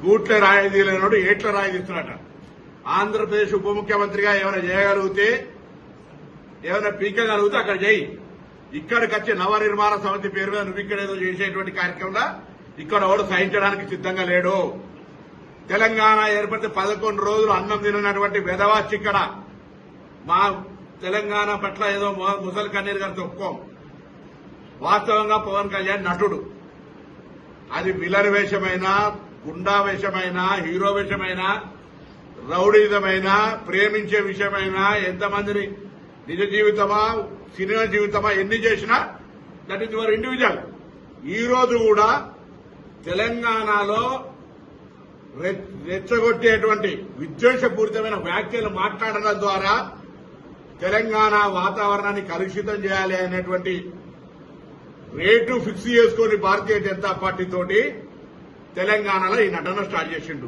గూట్ల రాయి తీయలేనోడు ఏట్ల రాయి తీస్తున్నట. ఆంధ్రప్రదేశ్ ఉప ముఖ్యమంత్రిగా ఏమైనా చేయగలిగితే, ఏమైనా పీకగలిగితే అక్కడ చేయి. ఇక్కడికి వచ్చే నవ నిర్మాణ సమితి పేరు మీద నువ్వు ఇక్కడేదో చేసేటువంటి కార్యక్రమంలో ఇక్కడ ఎవడు సహించడానికి సిద్ధంగా లేడు. తెలంగాణ ఏర్పడితే 11 రోజులు అన్నం తినటువంటి వెధవాచి ఇక్కడ. మా తెలంగాణ పట్ల ఏదో ముసలి కన్నీరు గారు తొక్కుకోం. వాస్తవంగా పవన్ కళ్యాణ్ నటుడు. అది విలన్ వేషమైనా, గుండా వేషమైనా, హీరో వేషమైనా, రౌడీజమైనా, ప్రేమించే విషయమైనా, ఎంతమందిని నిజ జీవితమా సినిమా జీవితమా ఎన్ని చేసినా దట్ ఈజ్ యువర్ ఇండివిజువల్. ఈ రోజు కూడా తెలంగాణలో రెచ్చగొట్టేటువంటి విద్వేషపూరితమైన వ్యాఖ్యలు మాట్లాడడం ద్వారా తెలంగాణ వాతావరణాన్ని కలుషితం చేయాలి అనేటువంటి రేటు ఫిక్స్ చేసుకుని భారతీయ జనతా పార్టీ తోటి తెలంగాణలో ఈ నటన స్టార్ట్ చేసిండు.